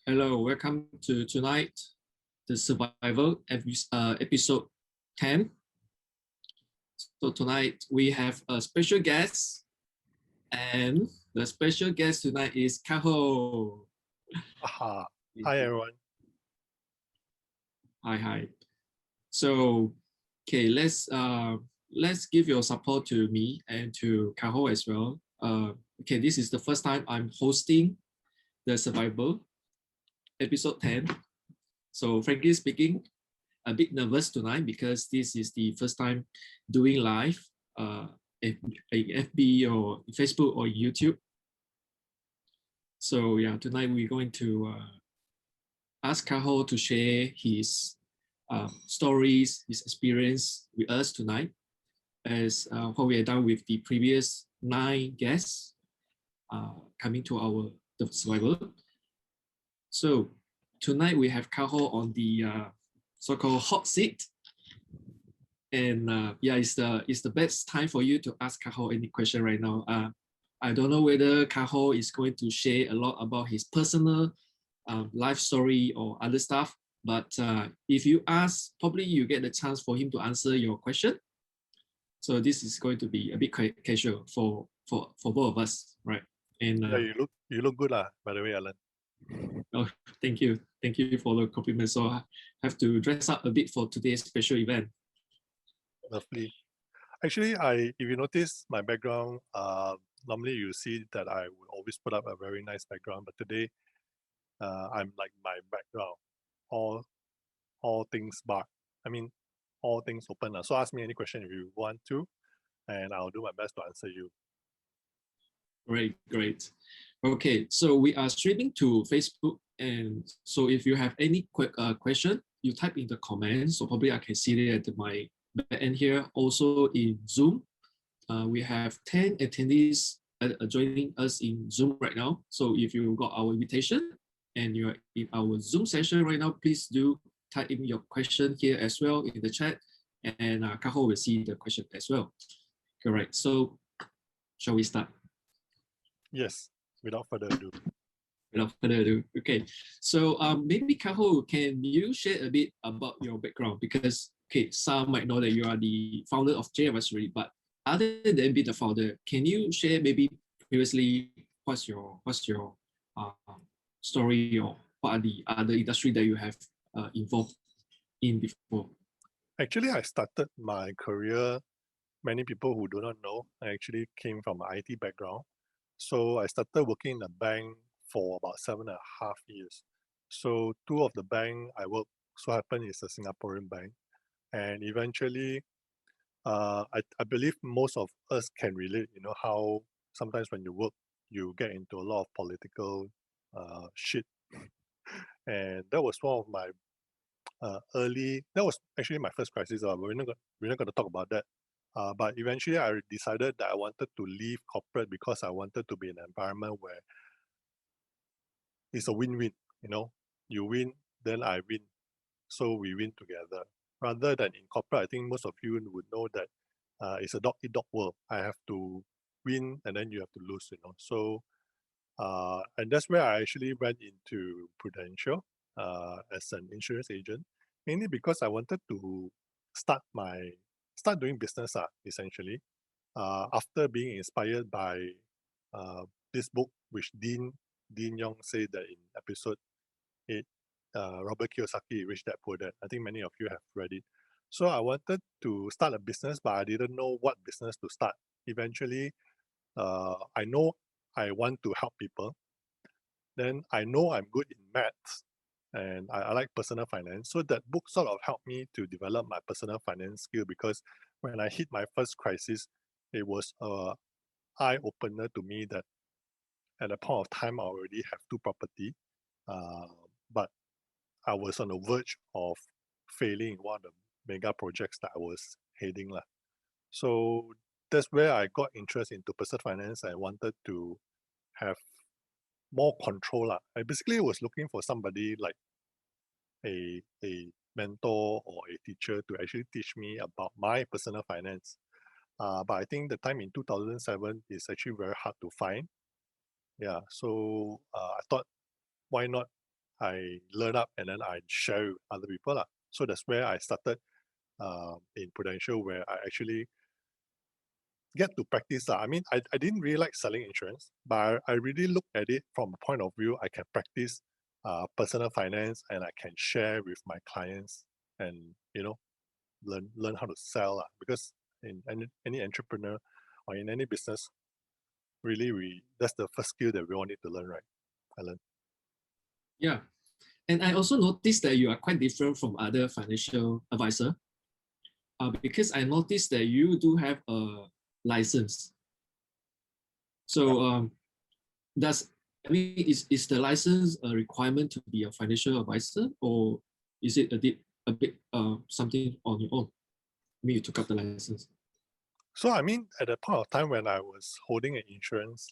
Hello, welcome to tonight, the survival episode 10. So tonight we have a special guest, and the special guest tonight is Ka Hoe. Aha. Hi everyone. Hi. So, okay, let's give your support to me and to Ka Hoe as well. Okay, this is the first time I'm hosting the survival episode 10. So frankly speaking, a bit nervous tonight because this is the first time doing live in FB or Facebook or YouTube. So yeah, tonight we're going to ask Ka Hoe to share his stories, his experience with us tonight, as what we have done with the previous 9 guests coming to the survival. So tonight we have Ka Hoe on the so-called hot seat, and yeah, it's the best time for you to ask Ka Hoe any question right now. I don't know whether Ka Hoe is going to share a lot about his personal life story or other stuff, but if you ask, probably you get the chance for him to answer your question. So this is going to be a bit casual for both of us, right? And yeah, you look good, by the way, Alan. Oh, thank you for the compliment. So I have to dress up a bit for today's special event. Lovely. Actually, if you notice my background, normally you see that I would always put up a very nice background, but today I'm like my background, all things bar. I mean, all things open. So ask me any question if you want to, and I'll do my best to answer you. Great. Okay, so we are streaming to Facebook, and so if you have any quick question, you type in the comments. So probably I can see it at my back end here. Also in Zoom, we have 10 attendees joining us in Zoom right now. So if you got our invitation and you're in our Zoom session right now, please do type in your question here as well in the chat, and Ka Hoe will see the question as well. Correct. So shall we start? Yes, without further ado. Okay. So maybe Ka Hoe, can you share a bit about your background? Because okay, some might know that you are the founder of 𝙤𝙤𝙬𝙧𝙖, but other than being the founder, can you share maybe previously what's your story, or what are the other industry that you have involved in before? Actually, I started my career. Many people who do not know, I actually came from an IT background. So I started working in a bank for about 7.5 years. So 2 of the bank I work so happen is a Singaporean bank. And eventually, I believe most of us can relate, how sometimes when you work, you get into a lot of political shit. And that was one of my that was actually my first crisis. We're not going to talk about that. But eventually I decided that I wanted to leave corporate because I wanted to be in an environment where it's a win-win, you win, then I win. So we win together. Rather than in corporate, I think most of you would know that it's a dog-eat-dog world. I have to win and then you have to lose, So, and that's where I actually went into Prudential as an insurance agent, mainly because I wanted to start doing business, essentially, after being inspired by this book, which Dean Young said that in episode 8, Robert Kiyosaki, Rich Dad Poor Dad. I think many of you have read it. So I wanted to start a business, but I didn't know what business to start. Eventually, I know I want to help people. Then I know I'm good in maths, and I like personal finance. So that book sort of helped me to develop my personal finance skill, because when I hit my first crisis, it was an eye-opener to me that at a point of time I already have 2 property, but I was on the verge of failing in one of the mega projects that I was heading. So that's where I got interest into personal finance. I wanted to have more control. I basically was looking for somebody like a mentor or a teacher to actually teach me about my personal finance. But I think the time in 2007 is actually very hard to find. Yeah, so I thought, why not I learn up and then I share with other people lah. So that's where I started in Prudential, where I actually get to practice lah. I mean, I didn't really like selling insurance, but I really look at it from a point of view I can practice personal finance, and I can share with my clients, and learn how to sell lah. Because in any entrepreneur or in any business, really that's the first skill that we all need to learn, right? I learned. Yeah. And I also noticed that you are quite different from other financial advisor, because I noticed that you do have a license. So is the license a requirement to be a financial advisor, or is it a bit something on your own? I mean, you took up the license. So I mean, at the point of time when I was holding an insurance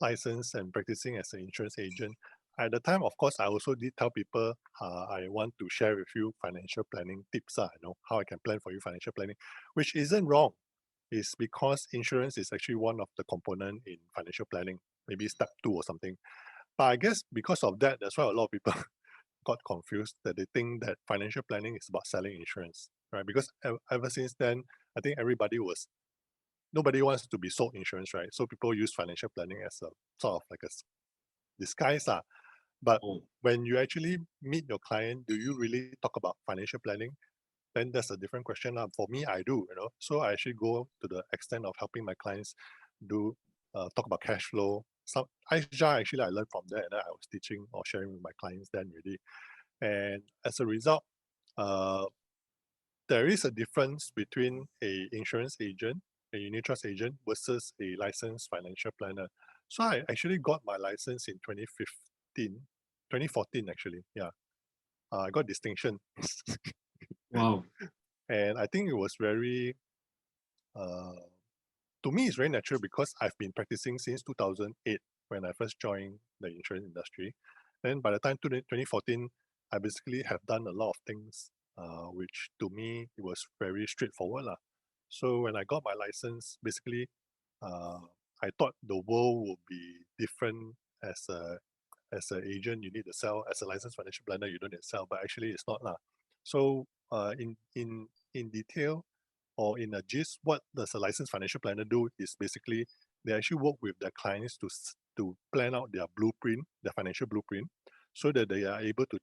license and practicing as an insurance agent, at the time, of course, I also did tell people I want to share with you financial planning tips, how I can plan for you financial planning, which isn't wrong. It's because insurance is actually one of the component in financial planning, maybe step 2 or something. But I guess because of that, that's why a lot of people got confused, that they think that financial planning is about selling insurance, right? Because ever since then, I think nobody wants to be sold insurance, right? So people use financial planning as a sort of like a disguise. But when you actually meet your client, do you really talk about financial planning? Then that's a different question. For me, I do, So I actually go to the extent of helping my clients do talk about cash flow. Some actually I learned from there, and then I was teaching or sharing with my clients then really. And as a result, there is a difference between a insurance agent, a unit trust agent, versus a licensed financial planner. So I actually got my license in 2014 actually. Yeah, I got distinction. Wow. And I think it was very, to me, it's very natural because I've been practicing since 2008 when I first joined the insurance industry. Then by the time 2014, I basically have done a lot of things, which to me, it was very straightforward lah. So when I got my license, basically, I thought the world would be different as an agent. You need to sell. As a licensed financial planner, you don't need to sell. But actually, it's not lah. So in detail, or in a gist, what does a licensed financial planner do is basically they actually work with their clients to plan out their blueprint, their financial blueprint, so that they are able to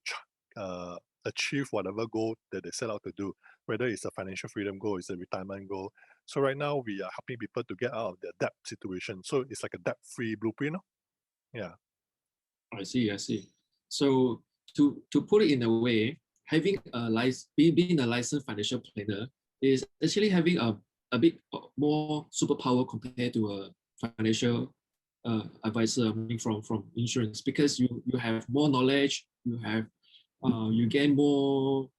achieve whatever goal that they set out to do, whether it's a financial freedom goal, it's a retirement goal. So right now we are helping people to get out of their debt situation. So it's like a debt-free blueprint. Yeah. I see. So to put it in a way, having being a licensed financial planner is actually having a bit more superpower compared to a financial advisor from insurance, because you have more knowledge, you gain more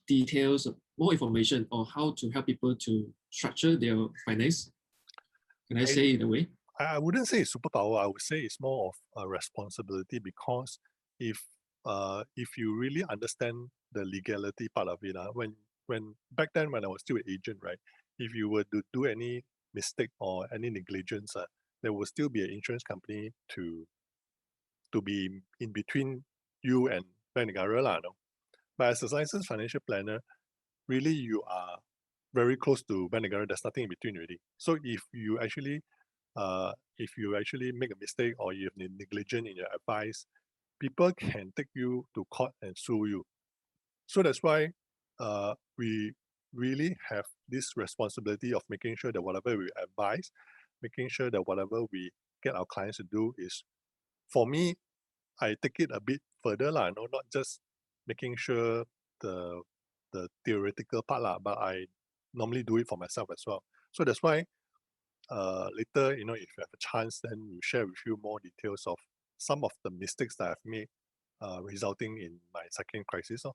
details, more information on how to help people to structure their finance. Can I say in a way? I wouldn't say it's superpower. I would say it's more of a responsibility, because if you really understand the legality part of it, when back then when I was still an agent, right, if you were to do any mistake or any negligence, there will still be an insurance company to be in between you and bank negara lah, no? But as a licensed financial planner, really you are very close to bank negara. There's nothing in between already. So if you actually make a mistake or you have negligence in your advice, people can take you to court and sue you. So that's why we really have this responsibility of making sure that whatever we advise, making sure that whatever we get our clients to do is, for me, I take it a bit further lah, not just making sure the theoretical part lah, but I normally do it for myself as well. So that's why later, if you have a chance, then we'll share with you more details of some of the mistakes that I've made, resulting in my second crisis.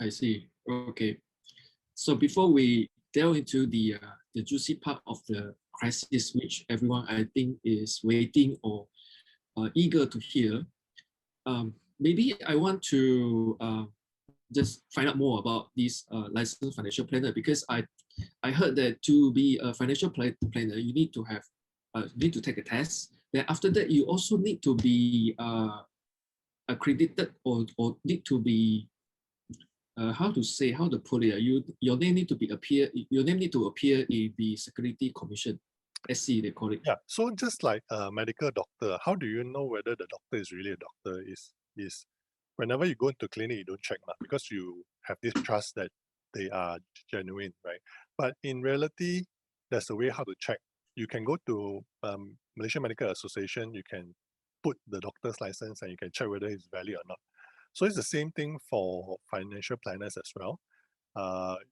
I see. Okay. So before we delve into the juicy part of the crisis, which everyone I think is waiting or eager to hear, maybe I want to just find out more about this licensed financial planner, because I heard that to be a financial planner, you need to have take a test. Then after that, you also need to be accredited or need to be how to put it? Your name need to appear in the Security Commission, SC they call it. Yeah, so just like a medical doctor, how do you know whether the doctor is really a doctor? Is whenever you go into clinic, you don't check because you have this trust that they are genuine, right? But in reality, there's a way how to check. You can go to Malaysian Medical Association, you can put the doctor's license and you can check whether it's valid or not. So it's the same thing for financial planners as well.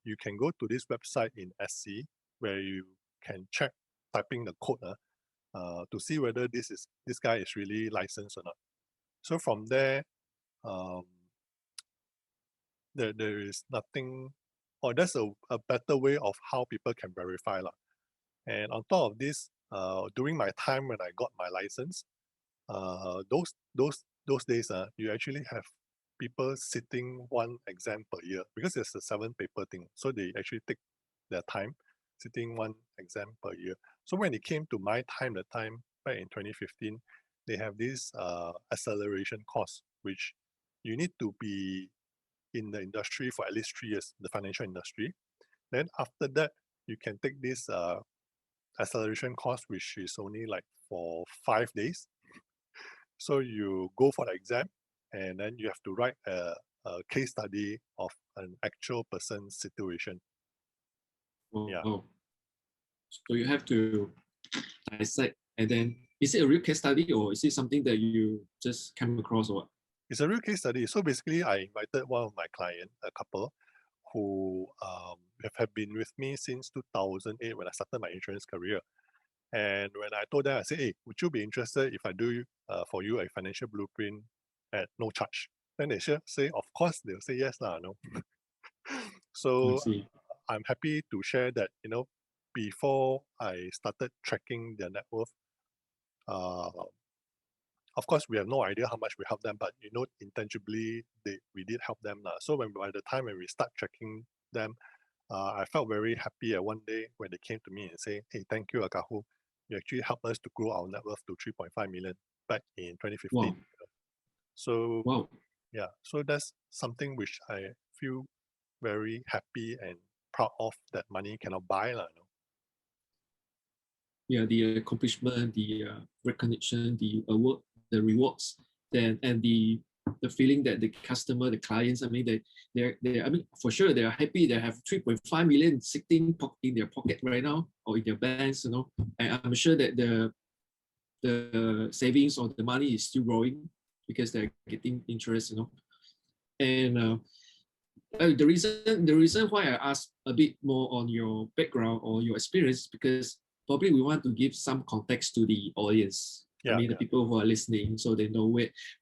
You can go to this website in SC where you can check typing the code to see whether this guy is really licensed or not. So from there, there is nothing, or that's a better way of how people can verify. And on top of this, during my time when I got my license, those days, you actually have people sitting one exam per year because it's a 7-paper thing. So they actually take their time sitting one exam per year. So when it came to my time, the time back in 2015, they have this acceleration course, which you need to be in the industry for at least 3 years, the financial industry. Then after that, you can take this acceleration course, which is only like for 5 days. So you go for the exam, and then you have to write a case study of an actual person's situation. Yeah. So you have to dissect, and then is it a real case study or is it something that you just came across or what? It's a real case study. So basically, I invited one of my clients, a couple, who have been with me since 2008 when I started my insurance career. And when I told them, I said, hey, would you be interested if I do for you a financial blueprint at no charge? Then they should say, of course, they'll say yes, no. So I'm happy to share that, before I started tracking their net worth, of course, we have no idea how much we help them, but intangibly, we did help them. So by the time when we start tracking them, I felt very happy one day when they came to me and say, hey, thank you, Ka Hoe. You actually helped us to grow our net worth to 3.5 million back in 2015. Wow. So, wow. Yeah, so that's something which I feel very happy and proud of, that money cannot buy. Yeah, the accomplishment, the recognition, the award, the rewards, and the feeling that the customer, the clients, I mean, I mean, for sure they are happy. They have 3.5 million sitting in their pocket right now or in their banks, and I'm sure that the savings or the money is still growing because they're getting interest, And the reason why I asked a bit more on your background or your experience, because probably we want to give some context to the audience. The people who are listening, so they know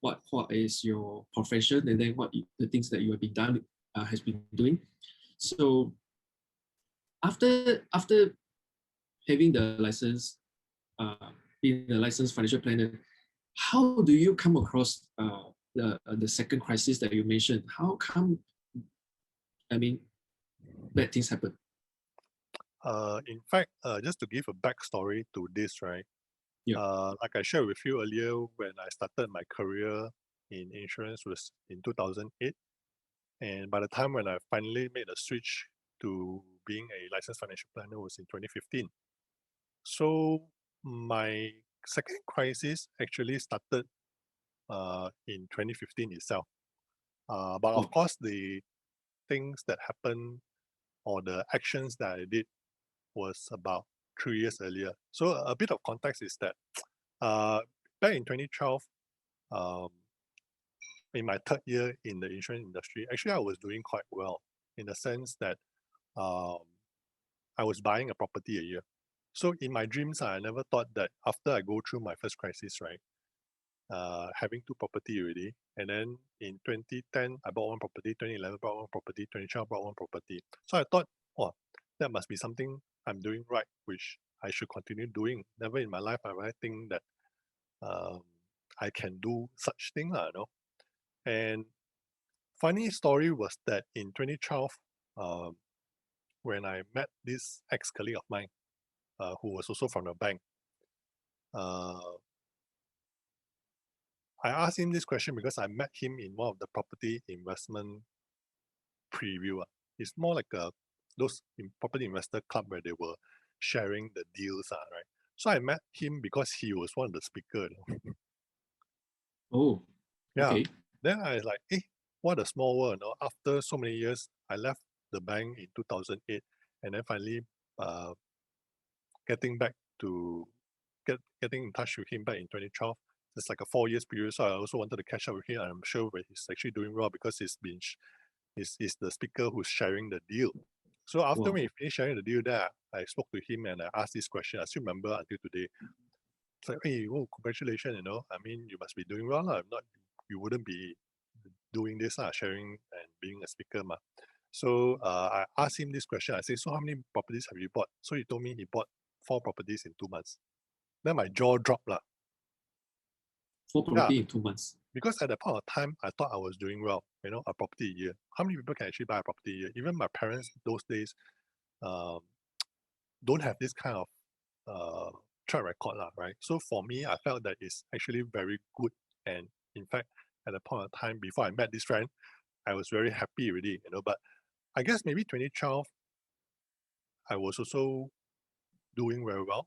what is your profession, and then what the things that you have been doing. So after having the license, being a licensed financial planner, how do you come across the second crisis that you mentioned? How come? Bad things happen. In fact, just to give a backstory to this, right? Yeah. Like I shared with you earlier, when I started my career in insurance was in 2008. And by the time when I finally made a switch to being a licensed financial planner was in 2015. So my second crisis actually started in 2015 itself. But of course, the things that happened or the actions that I did was about 3 years earlier. So a bit of context is that back in 2012, in my third year in the insurance industry, actually I was doing quite well in the sense that I was buying a property a year. So in my dreams, I never thought that after I go through my first crisis, right, having 2 property already, and then in 2010 I bought 1 property, 2011 bought 1 property, 2012 bought 1 property. So I thought, oh, that must be something I'm doing right, which I should continue doing. Never in my life have I think that I can do such thing, And funny story was that in 2012, when I met this ex-colleague of mine, who was also from the bank, I asked him this question because I met him in one of the property investment preview. It's more like those property investor club where they were sharing the deals, right? So I met him because he was one of the speakers. Oh, Yeah. okay. Then I was like, hey, what a small world. After so many years, I left the bank in 2008, and then finally getting back to getting in touch with him back in 2012. It's like a 4 years period, so I also wanted to catch up with him. I'm sure he's actually doing well because he's the speaker who's sharing the deal. So after we finished sharing the deal there, I spoke to him and I asked this question. I still remember until today. It's like, hey, oh, congratulations, I mean, you must be doing well. If not, you wouldn't be doing this, sharing and being a speaker. So I asked him this question. I said, so how many properties have you bought? So he told me he bought 4 properties in 2 months. Then my jaw dropped. 4 property in 2 months. Because at that point of time, I thought I was doing well, a property a year. How many people can actually buy a property a year? Even my parents those days don't have this kind of track record, right? So for me, I felt that it's actually very good. And in fact, at the point of time before I met this friend, I was very happy already, But I guess maybe 2012, I was also doing very well.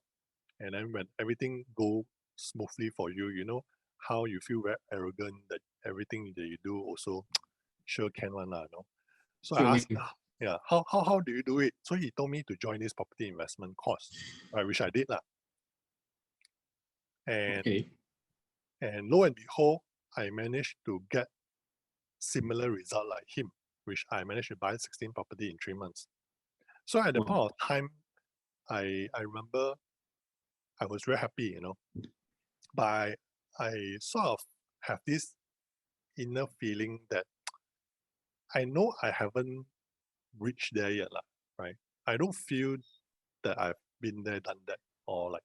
And then when everything go smoothly for you, how you feel very arrogant that everything that you do also sure can one, So I asked, how do you do it? So he told me to join this property investment course, which I did. And lo and behold, I managed to get similar result like him, which I managed to buy 16 property in 3 months. So at the point of time, I remember I was very happy, but I sort of have this inner feeling that I know I haven't reached there yet, right? I don't feel that I've been there, done that, or at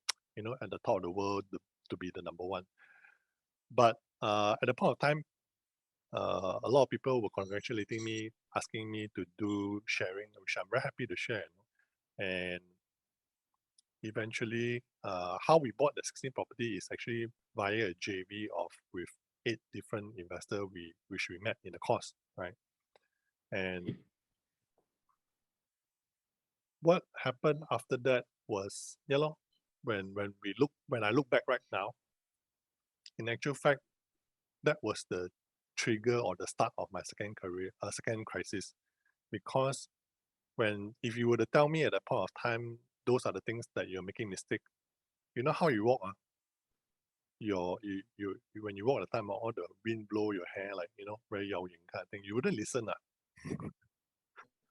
the top of the world to be the number one. But at the point of time, a lot of people were congratulating me, asking me to do sharing, which I'm very happy to share. And eventually, how we bought the 16 property is actually via a JV with 8 different investors which we met in the course, right? And what happened after that was, when I look back right now, in actual fact, that was the trigger or the start of my second crisis. Because if you were to tell me at that point of time, those are the things that you're making mistake, how you walk, when you walk at the time, all the wind blow your hair, very yao ying kind of thing, you wouldn't listen.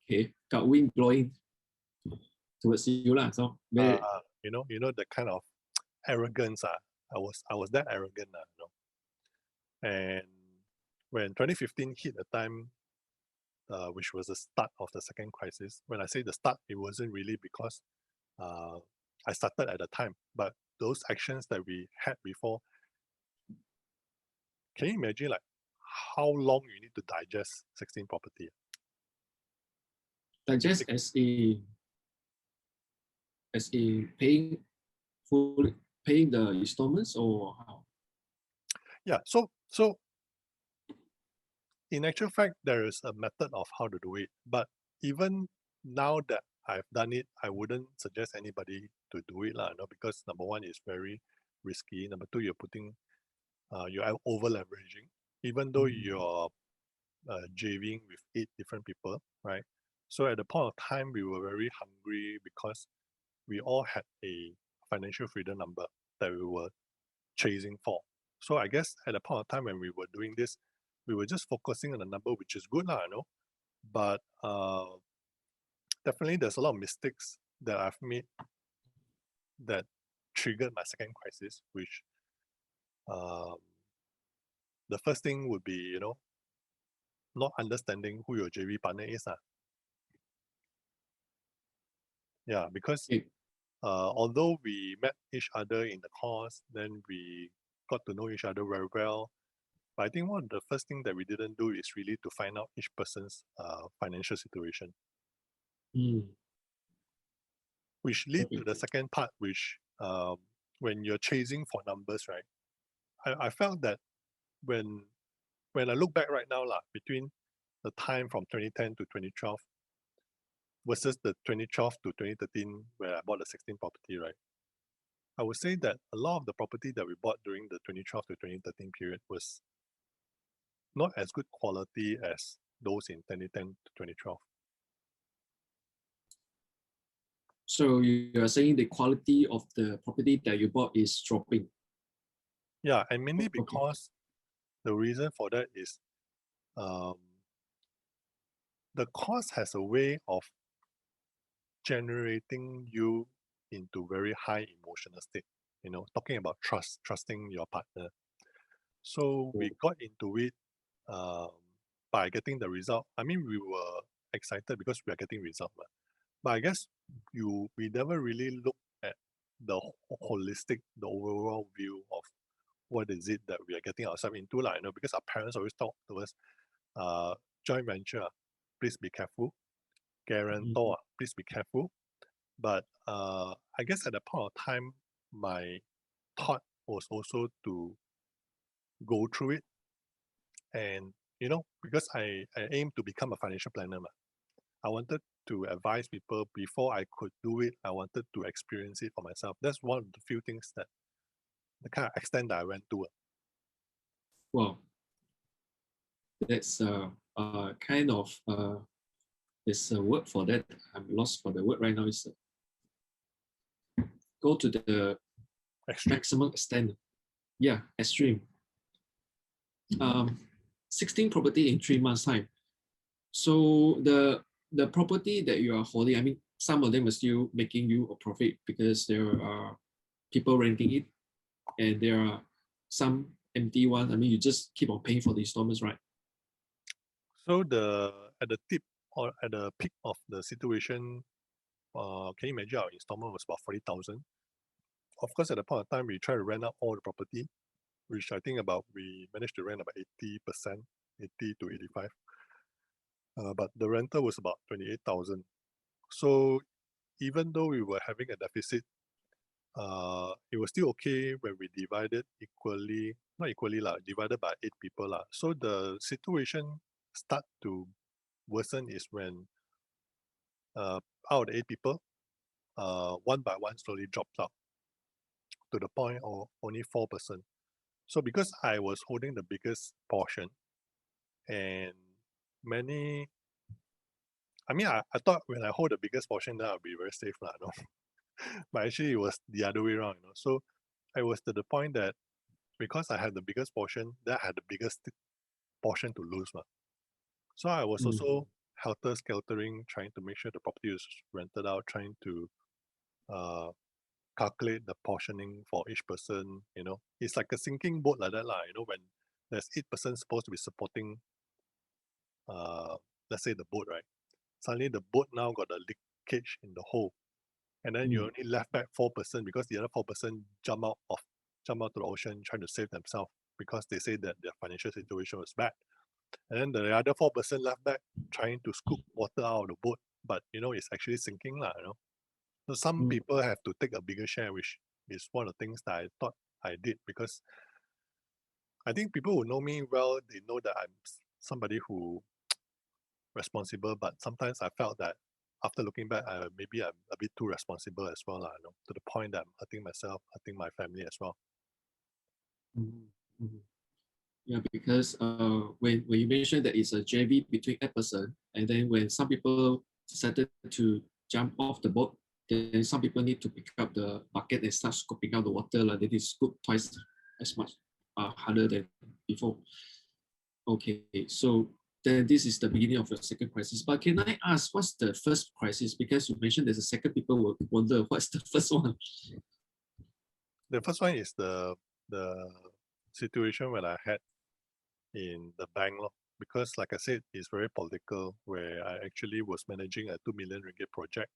Okay, got wind blowing towards you, so very... the kind of arrogance. I was that arrogant, And when 2015 hit the time, which was the start of the second crisis, when I say the start, it wasn't really because I started at the time, but those actions that we had before. Can you imagine how long you need to digest 16 property? Digest as a paying the installments, or how? Yeah, so in actual fact, there is a method of how to do it. But even now that I've done it, I wouldn't suggest anybody to do it, because number one, it's very risky. Number two, you're over leveraging, even though you're JVing with 8 different people, right? So at the point of time, we were very hungry because we all had a financial freedom number that we were chasing for. So I guess at the point of time when we were doing this, we were just focusing on the number, which is good, But definitely there's a lot of mistakes that I've made that triggered my second crisis, which the first thing would be, not understanding who your JV partner is. Yeah, because although we met each other in the course, then we got to know each other very well. But I think one of the first things that we didn't do is really to find out each person's financial situation. Which lead to the second part, which when you're chasing for numbers, right? I felt that when I look back right now, between the time from 2010 to 2012 versus the 2012 to 2013 where I bought the 16 property, right? I would say that a lot of the property that we bought during the 2012 to 2013 period was not as good quality as those in 2010 to 2012. So you are saying the quality of the property that you bought is dropping? Yeah, and mainly Okay. because the reason for that is the cost has a way of generating you into very high emotional state. Talking about trusting your partner. So we got into it by getting the result. I mean, we were excited because we are getting result. But I guess we never really look at the holistic, the overall view of what is it that we are getting ourselves into. Because our parents always talk to us, joint venture, please be careful. Guarantor, please be careful. But I guess at that point of time, my thought was also to go through it. And, because I aim to become a financial planner, I wanted to advise people before I could do it. I wanted to experience it for myself. That's one of the few things that the kind of extent that I went to. Well, that's kind of there's a word for that. I'm lost for the word right now. Is go to the maximum extent. Yeah, extreme. 16 property in 3 months time. So the property that you are holding, I mean, some of them are still making you a profit because there are people renting it, and there are some empty ones. I mean, you just keep on paying for the installments, right? So at the tip or at the peak of the situation, can you imagine our installment was about 40,000? Of course, at the point of time, we try to rent out all the property, which I think we managed to rent about 80%, 80 to 85. But the rental was about 28,000. So even though we were having a deficit, it was still okay when we divided equally, not equally divided by 8 people So the situation start to worsen is when out of the 8 people, one by one slowly dropped out to the point of only 4%. So because I was holding the biggest portion, and I thought when I hold the biggest portion, then I'll be very safe, no? But actually it was the other way around, So I was to the point that because I had the biggest portion, then I had the biggest portion to lose. So I was also helter-skeltering, trying to make sure the property is rented out, trying to calculate the portioning for each person, It's like a sinking boat like that, when there's 8 persons supposed to be supporting, let's say the boat, right? Suddenly the boat now got a leakage in the hole. And then you only left back 4% because the other 4% jump out to the ocean trying to save themselves because they say that their financial situation was bad. And then the other 4% left back trying to scoop water out of the boat, but it's actually sinking, So some people have to take a bigger share, which is one of the things that I thought I did, because I think people who know me well, they know that I'm somebody who responsible, but sometimes I felt that after looking back, maybe I'm a bit too responsible as well, to the point that I'm hurting myself, hurting my family as well. Yeah, because when you mentioned that it's a JV between 8 person, and then when some people decided to jump off the boat, then some people need to pick up the bucket and start scooping out the water. They need to scoop twice as much harder than before. Okay, so then this is the beginning of your second crisis. But can I ask, what's the first crisis? Because you mentioned there's a second, people will wonder, what's the first one? The first one is the situation when I had in the bank, because like I said, it's very political, where I actually was managing a 2 million ringgit project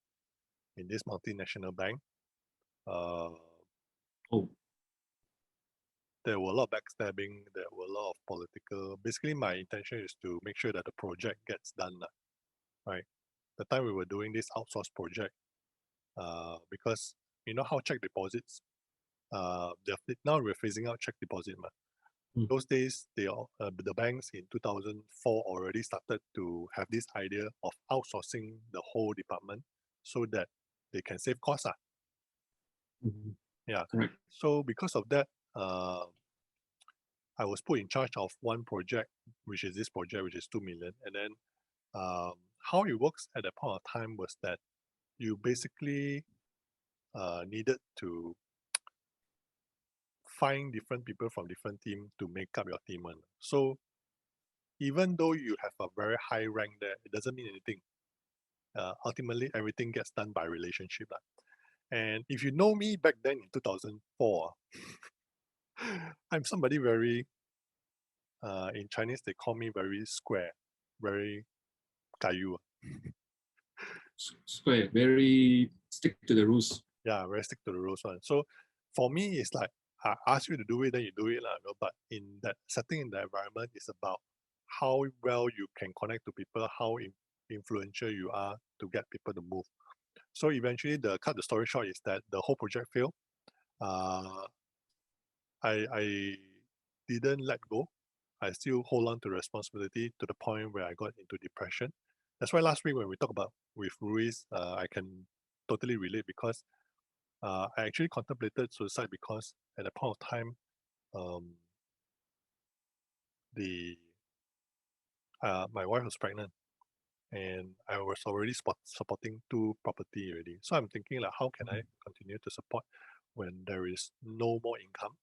in this multinational bank. There were a lot of backstabbing, there were a lot of political. Basically, my intention is to make sure that the project gets done, right? The time we were doing this outsourced project, because you know how check deposits, now we're phasing out check deposit. Those days, the banks in 2004 already started to have this idea of outsourcing the whole department so that they can save costs. Yeah. Correct. So because of that, I was put in charge of one project, which is this project, which is 2 million. And then how it works at that point of time was that you basically needed to find different people from different team to make up your team. So even though you have a very high rank there, it doesn't mean anything. Ultimately, everything gets done by relationship. And if you know me back then in 2004, I'm somebody very, in Chinese, they call me very square, very kayu. Square, very stick to the rules. Yeah, very stick to the rules one. So for me, it's like, I ask you to do it, then you do it. But in that setting, in the environment, it's about how well you can connect to people, how influential you are to get people to move. So eventually, cut the story short is that the whole project failed. I didn't let go. I still hold on to responsibility to the point where I got into depression. That's why last week when we talked about with Ruiz, I can totally relate because I actually contemplated suicide because at that point of time, my wife was pregnant and I was already supporting 2 property already. So I'm thinking like, how can I continue to support when there is no more income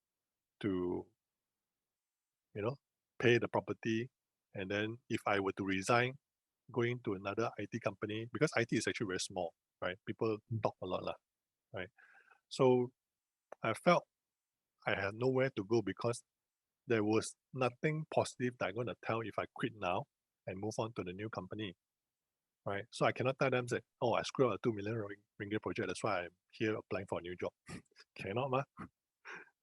to, pay the property? And then if I were to resign, going to another IT company, because IT is actually very small, right? People talk a lot, right? So I felt I had nowhere to go because there was nothing positive that I'm going to tell if I quit now and move on to the new company, right? So I cannot tell them that, oh, I screwed up a 2 million ringgit project. That's why I'm here applying for a new job. Cannot, ma.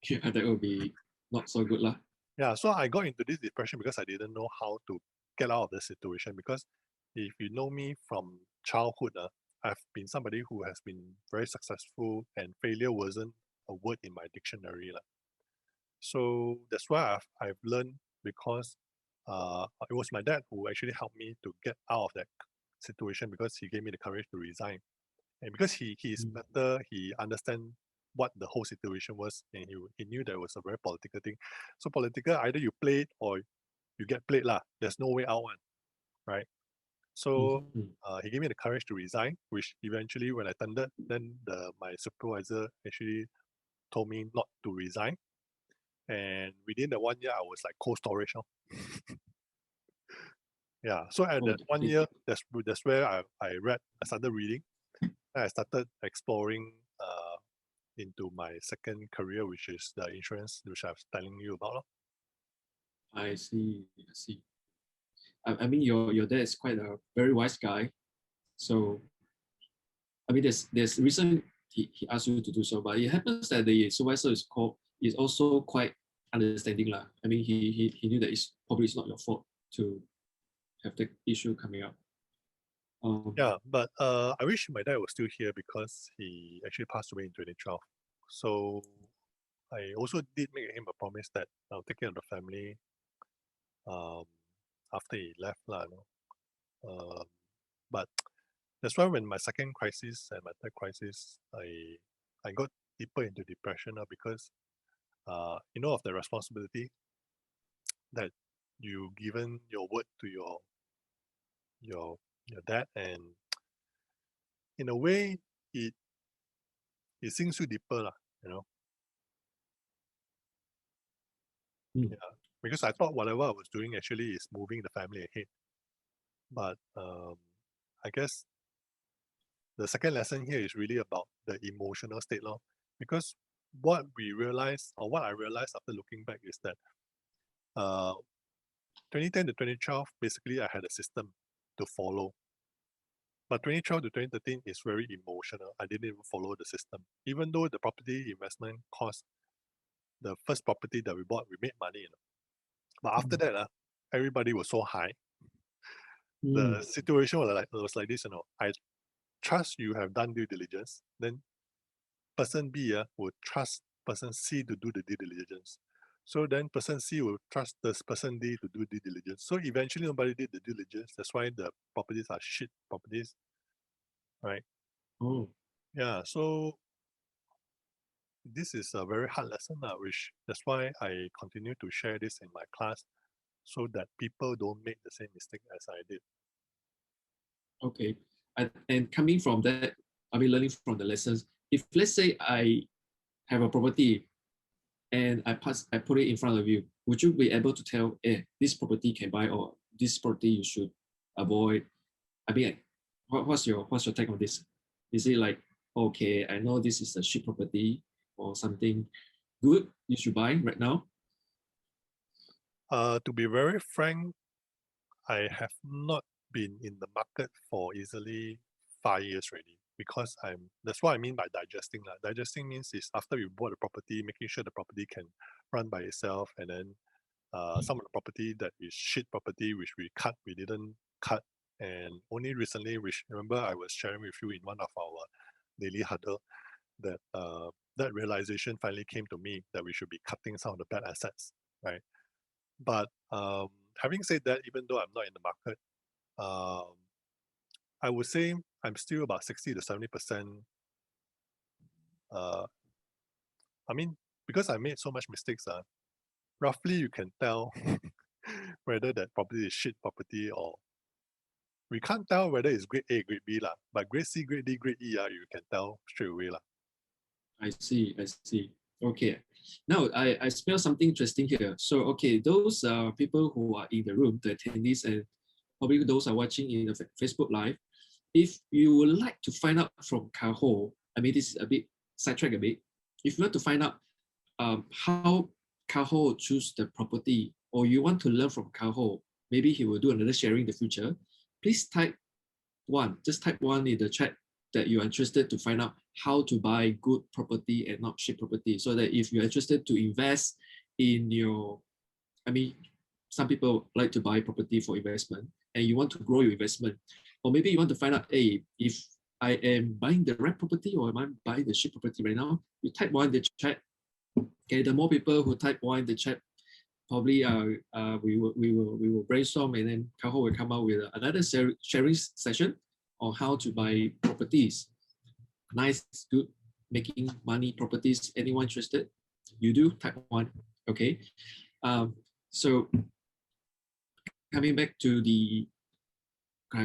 Yeah, that would be not so good lah. Yeah, so I got into this depression because I didn't know how to get out of the situation. Because if you know me from childhood, I've been somebody who has been very successful and failure wasn't a word in my dictionary. So that's why I've learned because it was my dad who actually helped me to get out of that situation because he gave me the courage to resign. And because he's better, he understands what the whole situation was, and he knew that it was a very political thing. So political, either you play it or you get played lah. There's no way out one, right? So he gave me the courage to resign, which eventually when I tendered, then my supervisor actually told me not to resign. And within the 1 year, I was like cold storage. Yeah. So at that 1 year, that's where I started reading. I started exploring into my second career, which is the insurance, which I was telling you about. I see. I mean, your dad is quite a very wise guy. So, I mean, there's reason he asked you to do so, but it happens that the supervisor is also quite understanding lah. I mean, he knew that it's probably not your fault to have the issue coming up. Yeah, but I wish my dad was still here because he actually passed away in 2012. So I also did make him a promise that I'll take care of the family after he left. But that's why when my second crisis and my third crisis, I got deeper into depression because of the responsibility that you given your word to your dad, and in a way it sinks you deeper, Yeah, because I thought whatever I was doing actually is moving the family ahead. But I guess the second lesson here is really about the emotional state, because what we realized, or what I realized after looking back, is that 2010 to 2012, basically I had a system to follow. But 2012 to 2013 is very emotional. I didn't even follow the system. Even though the property investment cost, the first property that we bought, we made money. But after that, everybody was so high. The situation was like this, I trust you have done due diligence, then person B would trust person C to do the due diligence. So then person C will trust this person D to do due diligence. So eventually nobody did the due diligence. That's why the properties are shit properties, right? Oh, Yeah. So this is a very hard lesson, which that's why I continue to share this in my class so that people don't make the same mistake as I did. okay. And coming from that, I mean, learning from the lessons, if let's say I have a property and I put it in front of you, would you be able to tell, this property can buy or this property you should avoid? I mean, what's your take on this? Is it like, okay, I know this is a shit property or something good you should buy right now? To be very frank, I have not been in the market for easily 5 years already because that's what I mean by digesting. Digesting means is after you bought a property, making sure the property can run by itself, and then some of the property that is shit property which we didn't cut, and only recently, which remember I was sharing with you in one of our daily huddle, that that realization finally came to me that we should be cutting some of the bad assets, right? But having said that, even though I'm not in the market, um, I would say I'm still about 60 to 70%. I mean, because I made so much mistakes, roughly you can tell whether that property is shit property, or we can't tell whether it's grade A, grade B, but grade C, grade D, grade E, you can tell straight away. I see. Okay. Now, I smell something interesting here. So, okay, those people who are in the room, the attendees, and probably those are watching in the Facebook Live, if you would like to find out from Ka Hoe, I mean, this is a bit sidetrack a bit. If you want to find out how Ka Hoe choose the property, or you want to learn from Ka Hoe, maybe he will do another sharing in the future, please just type one in the chat that you are interested to find out how to buy good property and not cheap property, so that if you're interested to invest in I mean, some people like to buy property for investment and you want to grow your investment, or maybe you want to find out, hey, if I am buying the right property or am I buying the cheap property right now, you type one in the chat. Okay, the more people who type one in the chat, probably we will brainstorm, and then Ka Hoe will come out with another sharing session on how to buy properties. Nice, good, making money properties. Anyone interested? You do, type one. Okay. So coming back to the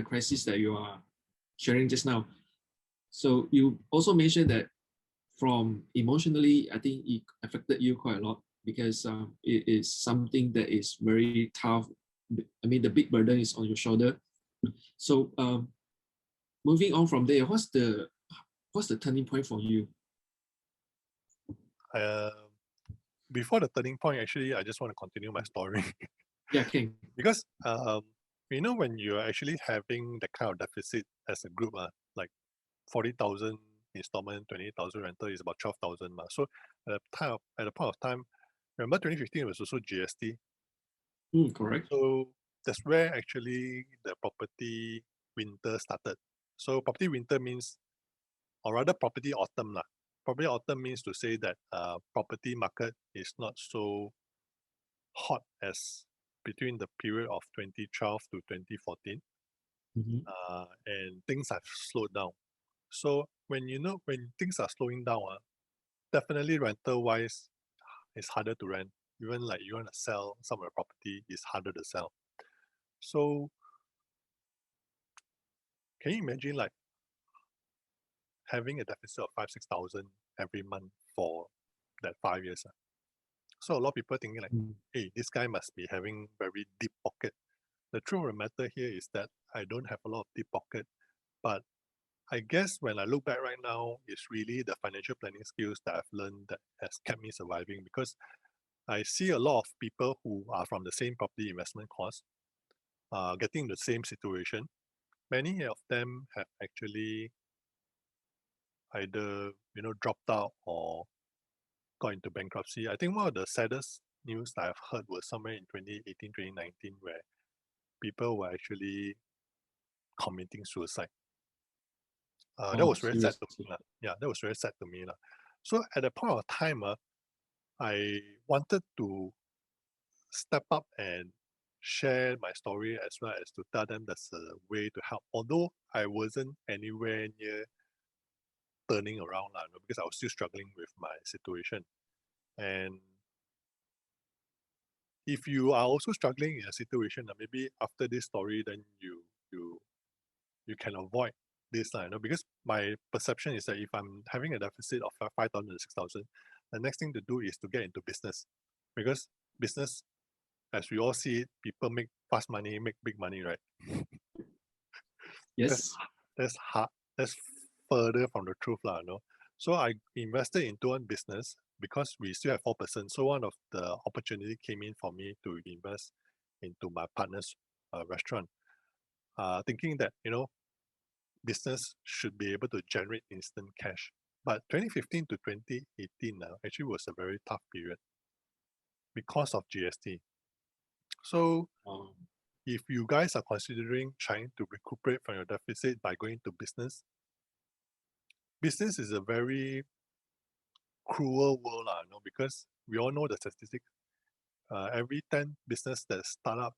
crisis that you are sharing just now. So you also mentioned that from emotionally, I think it affected you quite a lot because it is something that is very tough. I mean, the big burden is on your shoulder. So moving on from there, what's the turning point for you? Before the turning point, actually, I just want to continue my story. Yeah, King. Because when you're actually having that kind of deficit as a group, like 40,000 installment, 28,000 rental is about 12,000. So at the point of time, remember 2015 was also GST. Correct. So that's where actually the property winter started. So property winter means, or rather property autumn. Property autumn means to say that property market is not so hot as between the period of 2012 to 2014. And things have slowed down. So when things are slowing down, definitely rental wise, it's harder to rent. Even like you want to sell some of the property, it's harder to sell. So can you imagine like having a deficit of 5,000-6,000 every month for that 5 years? So a lot of people thinking like, hey, this guy must be having very deep pocket. The truth of the matter here is that I don't have a lot of deep pocket, but I guess when I look back right now, it's really the financial planning skills that I've learned that has kept me surviving, because I see a lot of people who are from the same property investment course, getting the same situation. Many of them have actually either dropped out or got into bankruptcy. I think one of the saddest news that I've heard was somewhere in 2018, 2019, where people were actually committing suicide. That was very sad to me. Yeah, that was very sad to me. So at the point of time, I wanted to step up and share my story as well as to tell them there's a way to help. Although I wasn't anywhere near turning around lah, because I was still struggling with my situation. And if you are also struggling in a situation, maybe after this story, then you can avoid this lah, because my perception is that if I'm having a deficit of 5,000 to 6,000, the next thing to do is to get into business, because business, as we all see it, people make fast money, make big money, right? Yes. That's hard. That's further from the truth, lah. So I invested into one business because we still have 4%. So one of the opportunity came in for me to invest into my partner's restaurant, thinking that business should be able to generate instant cash. But 2015 to 2018 actually was a very tough period because of GST. So if you guys are considering trying to recuperate from your deficit by going to business is a very cruel world, because we all know the statistics. Every 10 business that start up,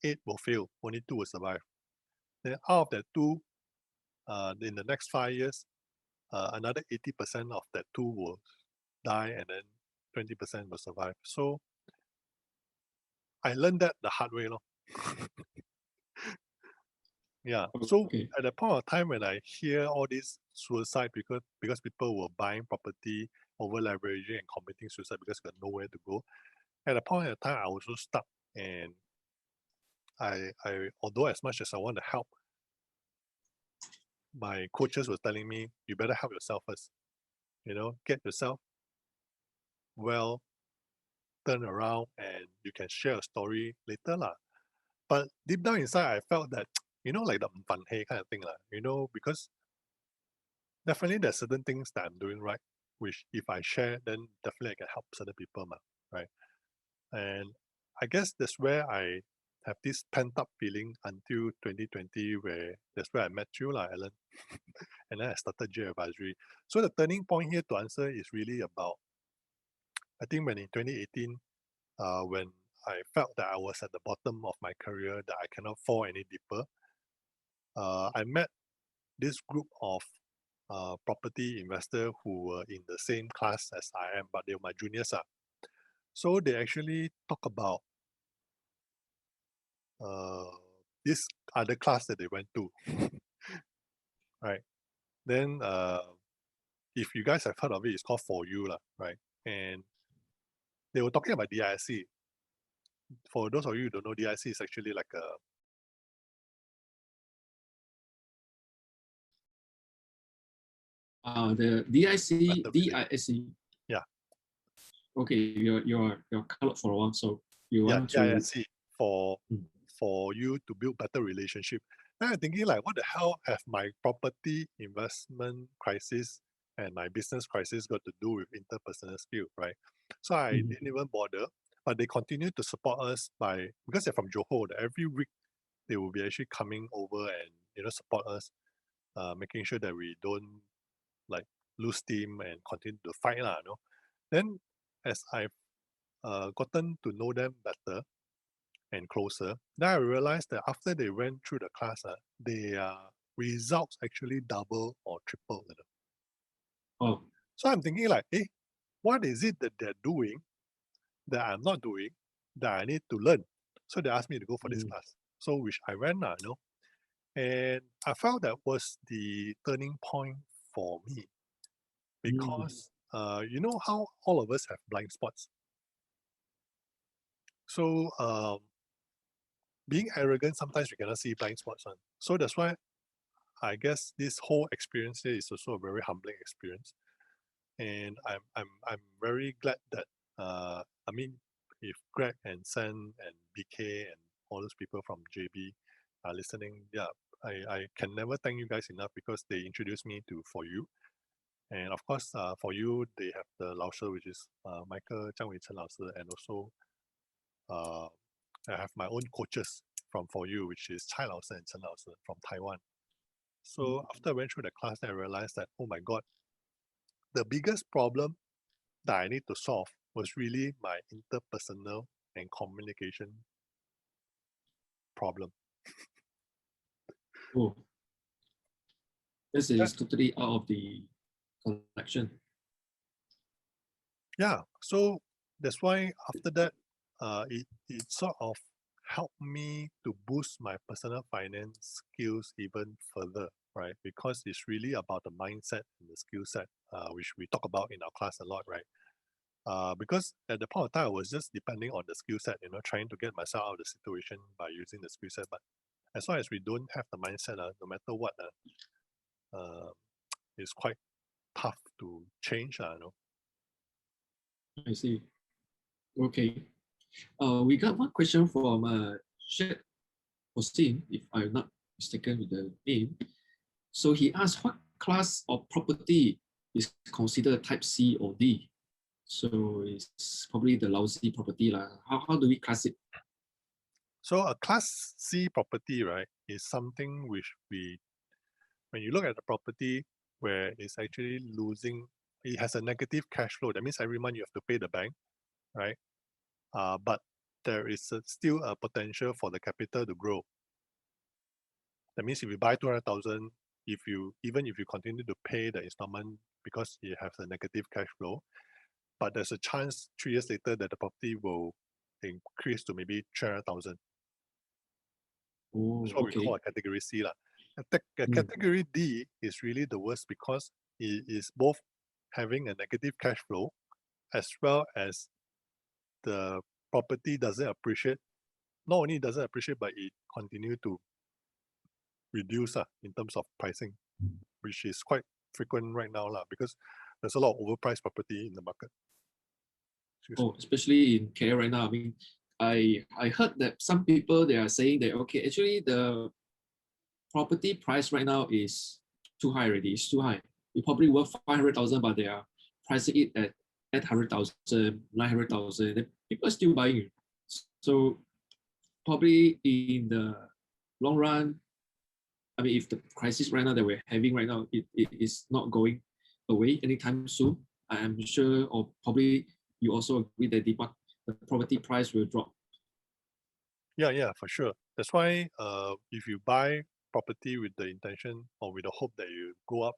8 will fail, only 2 will survive. Then out of that 2, in the next 5 years, another 80% of that 2 will die, and then 20% will survive. So I learned that the hard way. Yeah. So at the point of time when I hear all this suicide because people were buying property, over leveraging and committing suicide because they got nowhere to go, at the point of time I was so stuck, and I although as much as I want to help, my coaches were telling me, you better help yourself first. Get yourself well, turn around, and you can share a story later lah. But deep down inside, I felt that, like the 𝙤𝙤𝙦𝙦 kind of thing lah, because definitely there's certain things that I'm doing right, which if I share, then definitely I can help certain people, right? And I guess that's where I have this pent-up feeling until 2020, where that's where I met you, Alan. And then I started J Advisory. So the turning point here to answer is really about, I think when in 2018, when I felt that I was at the bottom of my career, that I cannot fall any deeper, I met this group of property investors who were in the same class as I am, but they were my juniors. So they actually talk about this other class that they went to, right? Then if you guys have heard of it, it's called For You, right? And they were talking about DISC. For those of you who don't know, DISC is actually like a the DISC. Yeah. Okay, you're cut out for a while, so you want to DISC for you to build better relationship. Then I'm thinking like, what the hell have my property investment crisis and my business crisis got to do with interpersonal skill, right? So I didn't even bother, but they continue to support us because they're from Johor. Every week they will be actually coming over and support us, making sure that we don't like lose steam and continue to fight, Then as I've gotten to know them better and closer, then I realized that after they went through the class, their results actually double or triple. Oh. So I'm thinking like, hey, what is it that they're doing that I'm not doing that I need to learn? So they asked me to go for this class. So which I went, and I felt that was the turning point for me, because you know how all of us have blind spots. So being arrogant, sometimes we cannot see blind spots. So that's why I guess this whole experience here is also a very humbling experience. And I'm very glad that if Greg and Sen and BK and all those people from JB are listening, I can never thank you guys enough, because they introduced me to For You. And of course, For You, they have the Lao-She, which is Michael 𝙤𝙤𝙦𝙦, and also I have my own coaches from For You, which is 𝙤𝙤𝙦𝙦 and 𝙤𝙤𝙦𝙦 from Taiwan. So after I went through the class, I realized that, oh my God, the biggest problem that I need to solve was really my interpersonal and communication problem. Oh, this is totally out of the collection. Yeah, so that's why after that, it sort of helped me to boost my personal finance skills even further, right? Because it's really about the mindset and the skill set, which we talk about in our class a lot, right? Because at the point of time, I was just depending on the skill set, trying to get myself out of the situation by using the skill set. But as long as we don't have the mindset, no matter what, it's quite tough to change, I see. Okay. We got one question from Hossein, if I'm not mistaken with the name. So he asked, what class of property is considered type C or D? So it's probably the lousy property. How do we class it? So a class C property, right, is something which when you look at the property where it's actually losing, it has a negative cash flow. That means every month you have to pay the bank, right? But there is still a potential for the capital to grow. That means if you buy 200,000, even if you continue to pay the installment because it has a negative cash flow, but there's a chance 3 years later that the property will increase to maybe 300,000. Oh, That's what we call okay. a category C. A category D is really the worst because it is both having a negative cash flow as well as the property doesn't appreciate. Not only doesn't appreciate, but it continue to reduce in terms of pricing, which is quite frequent right now because there's a lot of overpriced property in the market. Especially in KL right now. I mean, I heard that some people, they are saying that, okay, actually the property price right now is too high already. It's too high. It probably worth 500,000, but they are pricing it at 800,000, 900,000. Then people are still buying it. So probably in the long run, I mean, if the crisis right now that we're having right now, it is not going away anytime soon, I am sure, or probably you also agree that the property price will drop. Yeah, for sure. That's why if you buy property with the intention or with the hope that you go up,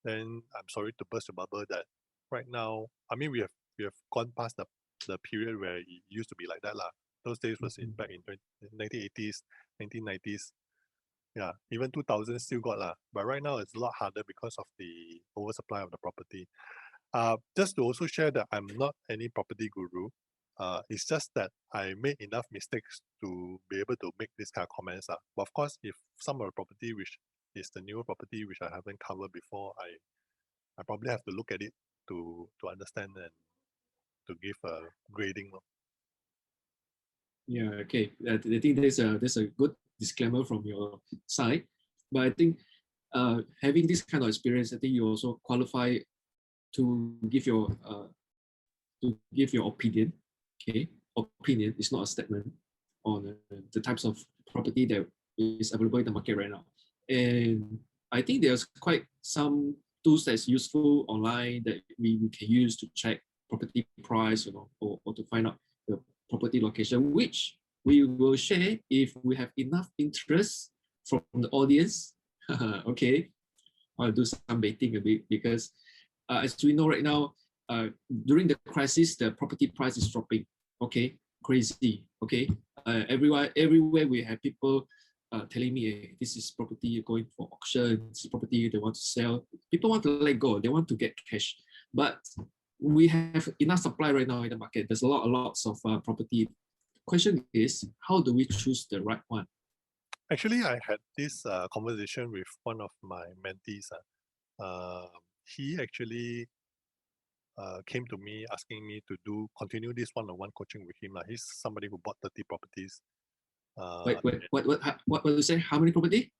then I'm sorry to burst your bubble that right now, I mean, we have gone past the period where it used to be like that. Those days was back in 1980s, 1990s. Yeah, even 2000 still got. But right now it's a lot harder because of the oversupply of the property. Just to also share that I'm not any property guru. It's just that I made enough mistakes to be able to make this kind of comments. But of course, if some of the property which is the newer property which I haven't covered before, I probably have to look at it to understand and to give a grading. Yeah, okay. I think there's a good disclaimer from your side, but I think having this kind of experience, I think you also qualify to give your opinion. Okay, opinion is not a statement on the types of property that is available in the market right now. And I think there's quite some tools that's useful online that we can use to check property price, or to find out the property location, which we will share if we have enough interest from the audience. Okay, I'll do some baiting a bit because as we know right now, during the crisis, the property price is dropping. Okay, crazy. Okay, everywhere we have people telling me, hey, this is property going for auction, this is property they want to sell. People want to let go, they want to get cash. But we have enough supply right now in the market. There's lots of property. Question is, how do we choose the right one? Actually, I had this conversation with one of my mentees. He actually came to me asking me to continue this one-on-one coaching with him. He's somebody who bought 30 properties. Wait, what you say? How many property?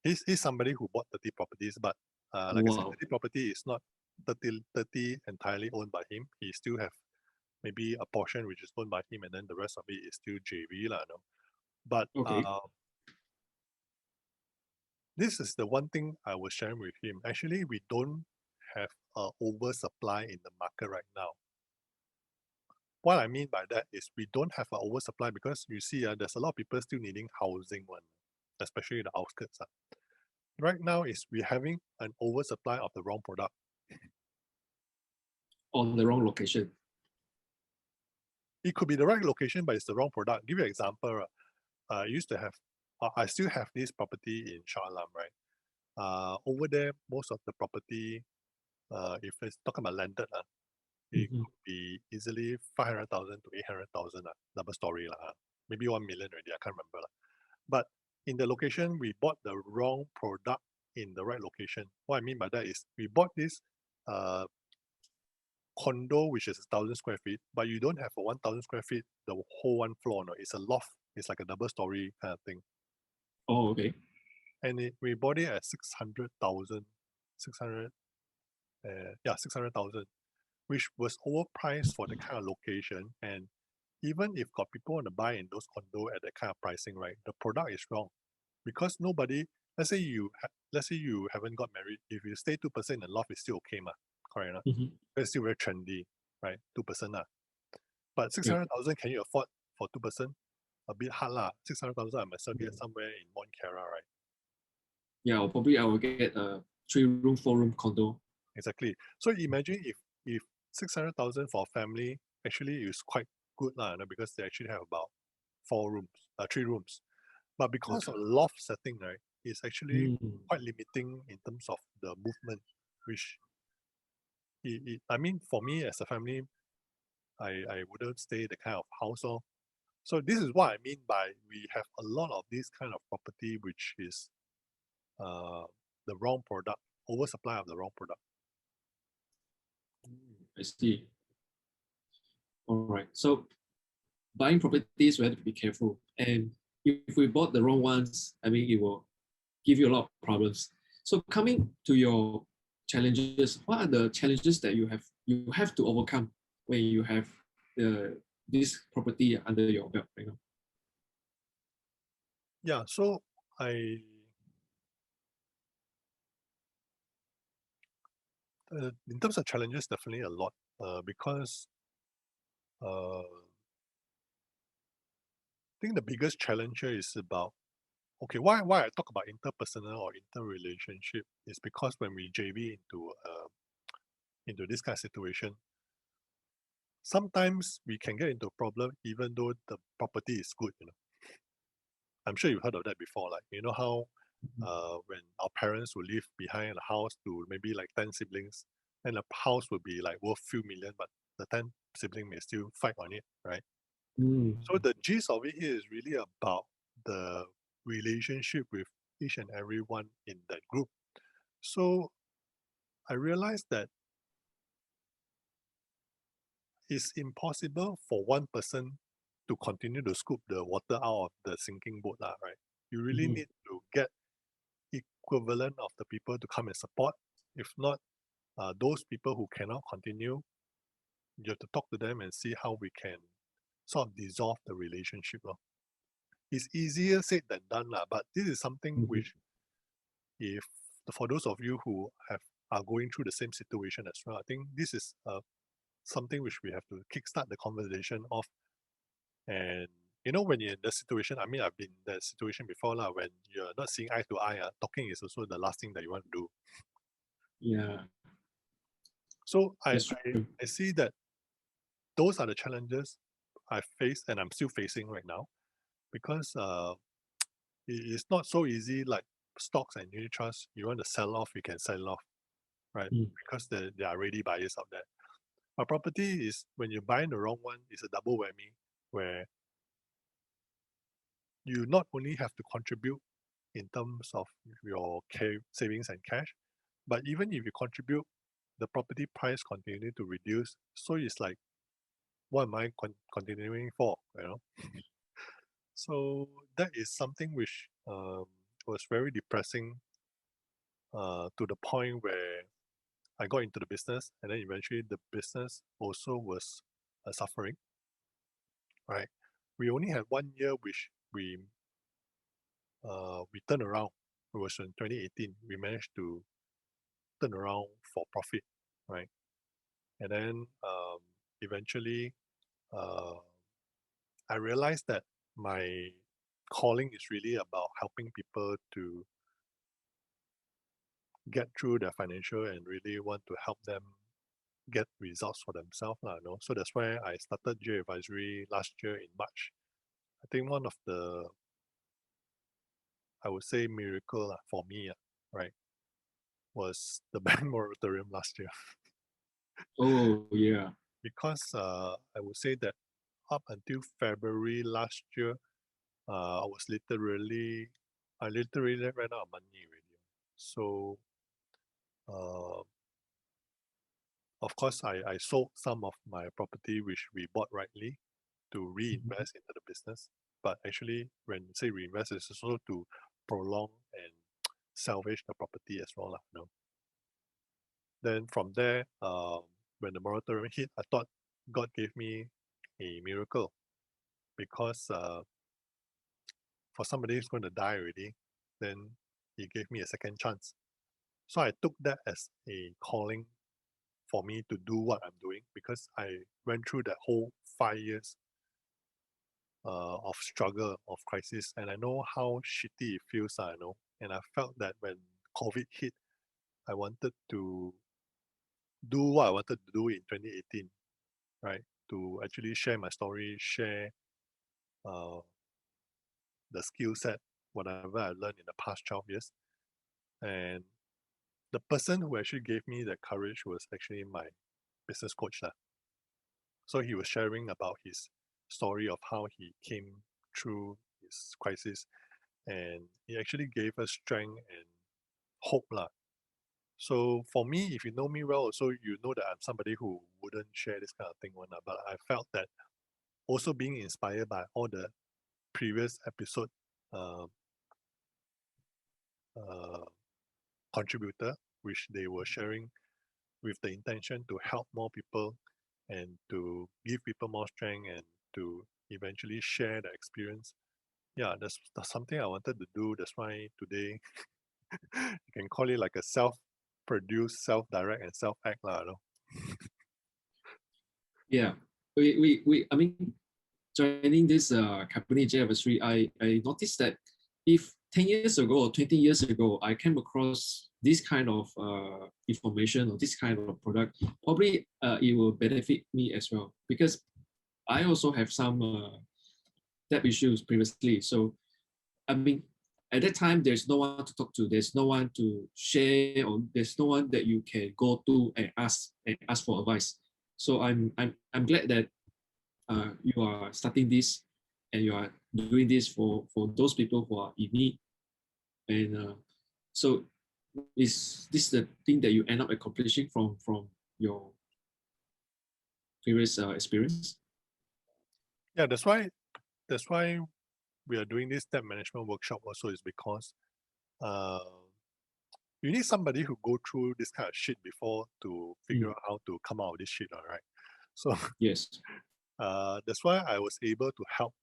He's somebody who bought 30 properties, but like I said, 30 property is not 30 entirely owned by him. He still have maybe a portion which is owned by him, and then the rest of it is still JV. But okay. This is the one thing I was sharing with him. Actually, we don't have an oversupply in the market right now. What I mean by that is we don't have an oversupply because you see there's a lot of people still needing housing one, especially the outskirts. Right now is we're having an oversupply of the wrong product. On the wrong location. It could be the right location, but it's the wrong product. Give you an example. I used to have, I still have this property in 𝙗𝙚𝙩𝙪, right? Over there, most of the property, if it's talking about landed, it could be easily 500,000 to 800,000 double story, maybe 1 million already. I can't remember. But in the location, we bought the wrong product in the right location. What I mean by that is we bought this condo which is 1,000 square feet, but you don't have a 1,000 square feet, the whole one floor. No, it's a loft. It's like a double story kind of thing. Oh, okay. And we bought it at 600,000, 600,000, which was overpriced for the kind of location. And even if got people want to buy in those condo at that kind of pricing, right, the product is wrong because nobody. Let's say you haven't got married. If you stay 2% in the loft, it's still okay, correct? It's still very trendy, right? 2%. But 600,000, can you afford for 2%? A bit hard. 600,000, I must get somewhere in Mont Cara, right? Yeah, or probably I will get a 3-room, 4-room condo. Exactly. So imagine if 600,000 for a family actually is quite good because they actually have about 3 rooms. But because of loft setting, right, it's actually quite limiting in terms of the movement, which I mean, for me as a family, I wouldn't stay the kind of house. So this is what I mean by we have a lot of this kind of property which is the wrong product, oversupply of the wrong product. I see. All right. So buying properties, we have to be careful. And if we bought the wrong ones, I mean, it will give you a lot of problems. So coming to your challenges, what are the challenges that you have to overcome when you have this property under your belt right now? Yeah, so in terms of challenges, definitely a lot because I think the biggest challenge here is about, okay, why I talk about interpersonal or interrelationship is because when we JV into this kind of situation, sometimes we can get into a problem even though the property is good. I'm sure you've heard of that before. Like, you know how when our parents will leave behind a house to maybe like 10 siblings, and the house will be like worth few million, but the 10 sibling may still fight on it, right? So the gist of it here is really about the relationship with each and everyone in that group. So I realized that it's impossible for one person to continue to scoop the water out of the sinking boat, right? You really need to get equivalent of the people to come and support. If not, those people who cannot continue, you have to talk to them and see how we can sort of dissolve the relationship. It's easier said than done, but this is something which, if for those of you who are going through the same situation as well, I think this is something which we have to kickstart the conversation of. And when you're in that situation, I mean, I've been in that situation before, when you're not seeing eye to eye, talking is also the last thing that you want to do. Yeah. So I see that those are the challenges I faced and I'm still facing right now, because it's not so easy like stocks and unit trusts. You want to sell off, you can sell off, right? Because there are already buyers out there. But property is, when you're buying the wrong one, it's a double whammy where you not only have to contribute in terms of your savings and cash, but even if you contribute, the property price continue to reduce. So it's like, what am I continuing for? So that is something which was very depressing to the point where I got into the business, and then eventually the business also was suffering. Right, we only had 1 year which we turned around. It was in 2018. We managed to turn around for profit, right? And then eventually, I realized that my calling is really about helping people to get through their financial and really want to help them get results for themselves. So that's why I started J Advisory last year in March. I think one of the, I would say, miracle for me, right, was the bank moratorium last year. Oh, yeah. Because I would say that up until February last year, I literally ran out of money already. So, of course, I sold some of my property which we bought rightly to reinvest into the business. But actually, when you say reinvest, it's also to prolong and salvage the property as well. Then from there, when the moratorium hit, I thought God gave me a miracle because for somebody who's going to die already, then He gave me a second chance. So I took that as a calling for me to do what I'm doing because I went through that whole 5 years of struggle, of crisis, and I know how shitty it feels. I know, and I felt that when COVID hit, I wanted to do what I wanted to do in 2018, right? To actually share my story, share uh, the skill set, whatever I learned in the past 12 years. And the person who actually gave me that courage was actually my business coach. So he was sharing about his story of how he came through his crisis, and he actually gave us strength and hope. So for me, if you know me well, also you know that I'm somebody who wouldn't share this kind of thing. But I felt that also being inspired by all the previous episode uh, uh, contributor, which they were sharing with the intention to help more people and to give people more strength and to eventually share the experience. Yeah, that's something I wanted to do. That's why today you can call it like a self-produced, self-direct, and self-act. Yeah. I mean, joining this company JF3, I noticed that if 10 years ago or 20 years ago, I came across this kind of information or this kind of product, probably it will benefit me as well because I also have some debt issues previously. So, I mean, at that time, there's no one to talk to, there's no one to share, or there's no one that you can go to and ask for advice. So I'm glad that you are starting this and you are doing this for those people who are in need. And so is this the thing that you end up accomplishing from your previous experience? Yeah, that's why we are doing this debt management workshop also is because uh, you need somebody who go through this kind of shit before to figure out how to come out of this shit, all right? So Yes. that's why I was able to help.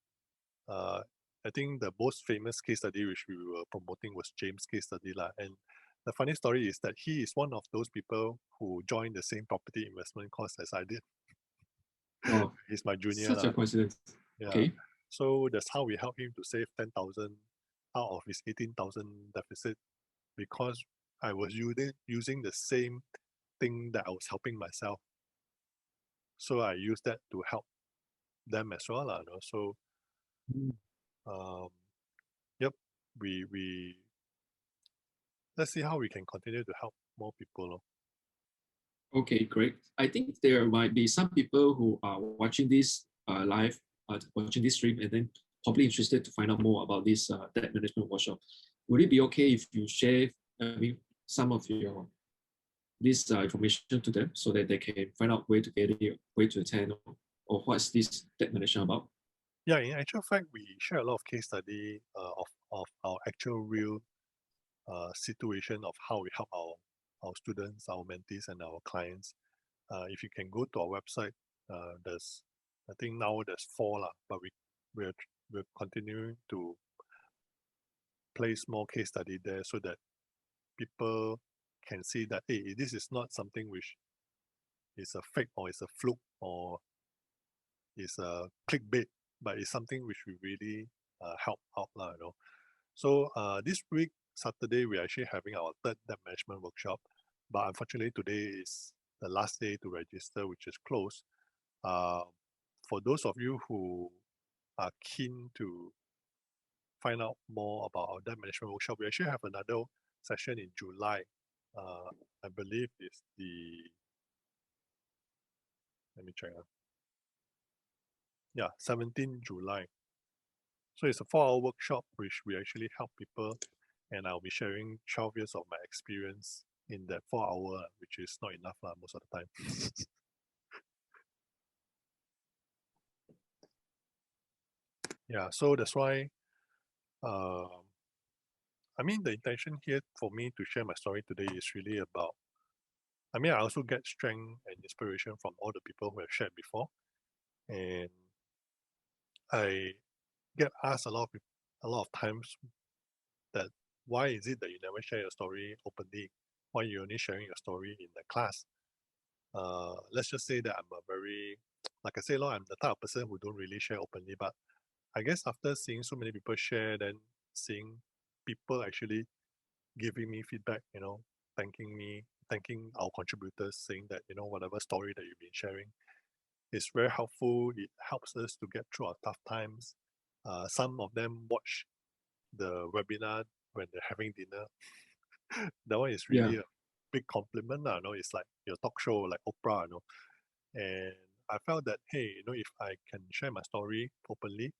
I think the most famous case study which we were promoting was James' case study. And the funny story is that he is one of those people who joined the same property investment course as I did. Wow. He's my junior. Such a coincidence. Yeah. Okay. So that's how we help him to save 10,000 out of his 18,000 deficit because I was using the same thing that I was helping myself. So I used that to help them as well. So um, yep, we let's see how we can continue to help more people. Okay, great. I think there might be some people who are watching this live, watching this stream, and then probably interested to find out more about this debt management workshop. Would it be okay if you share some of your this information to them so that they can find out where to get it, where to attend, or what's this debt management about? Yeah, in actual fact, we share a lot of case study of our actual real situation of how we help our students, our mentees, and our clients. If you can go to our website, I think now there's 4 but we're continuing to place more case study there so that people can see that, hey, this is not something which is a fake or is a fluke or is a clickbait, but it's something which we really help out, So this week, Saturday, we're actually having our third debt management workshop, but unfortunately today is the last day to register, which is closed. For those of you who are keen to find out more about our debt management workshop, we actually have another session in July. I believe it's let me check. Yeah, 17 July. So it's a 4-hour workshop which we actually help people, and I'll be sharing 12 years of my experience in that 4 hour, which is not enough most of the time. Yeah, so that's why I mean, the intention here for me to share my story today is really about, I also get strength and inspiration from all the people who have shared before, and I get asked a lot of times that why is it that you never share your story openly? Why you only sharing your story in the class? Let's just say that I'm a very, like I say, I'm the type of person who don't really share openly. But I guess after seeing so many people share, then seeing people actually giving me feedback, thanking me, thanking our contributors, saying that whatever story that you've been sharing is very helpful. It helps us to get through our tough times. Some of them watch the webinar when they're having dinner. That one is really a big compliment. It's like your talk show, like Oprah. And I felt that, hey, if I can share my story openly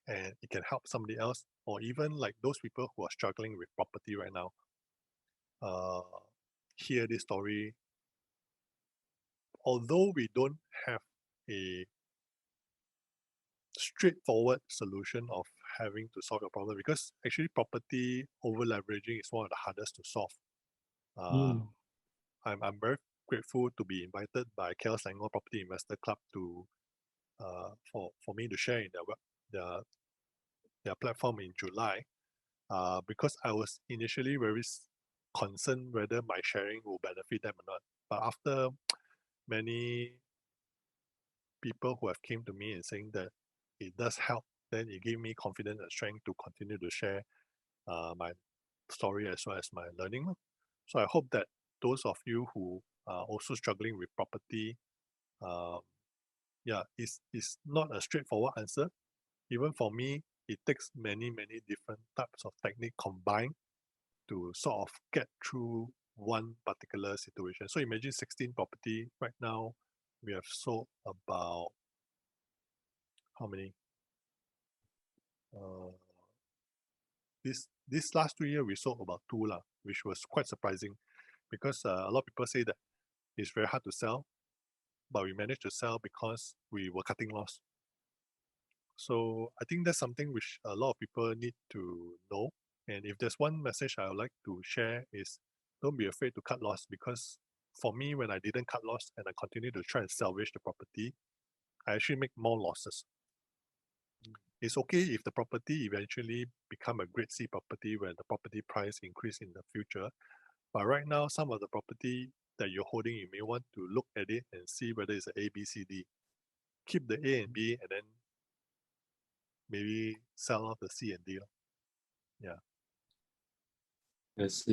and it can help somebody else, or even like those people who are struggling with property right now, hear this story. Although we don't have a straightforward solution of having to solve your problem, because actually property over leveraging is one of the hardest to solve. I'm very grateful to be invited by 𝙗𝙚𝙩𝙪 Property Investor Club to for me to share in their platform in July, because I was initially very concerned whether my sharing will benefit them or not. But after many people who have came to me and saying that it does help, then it gave me confidence and strength to continue to share my story as well as my learning. So I hope that those of you who are also struggling with property, it's not a straightforward answer. Even for me, it takes many different types of technique combined to sort of get through one particular situation. So imagine 16 property right now. We have sold about how many? This last 2 years we sold about 2 which was quite surprising, because a lot of people say that it's very hard to sell, but we managed to sell because we were cutting loss. So I think that's something which a lot of people need to know. And if there's one message I would like to share is, don't be afraid to cut loss, because for me, when I didn't cut loss and I continued to try and salvage the property, I actually make more losses. It's okay if the property eventually become a grade C property when the property price increase in the future. But right now, some of the property that you're holding, you may want to look at it and see whether it's an A, B, C, D. Keep the A and B, and then maybe sell off the C and D. Yeah. Yes,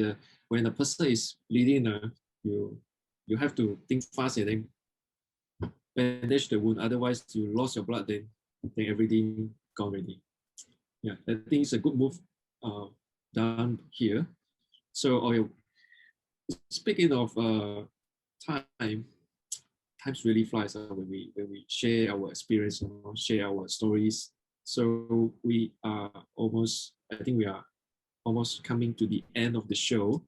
when a person is bleeding, you have to think fast and then bandage the wound. Otherwise, you lost your blood, then everything gone already. Yeah, I think it's a good move done here. So, speaking of times really flies when we share our experience, share our stories. So we are almost, I think we are almost coming to the end of the show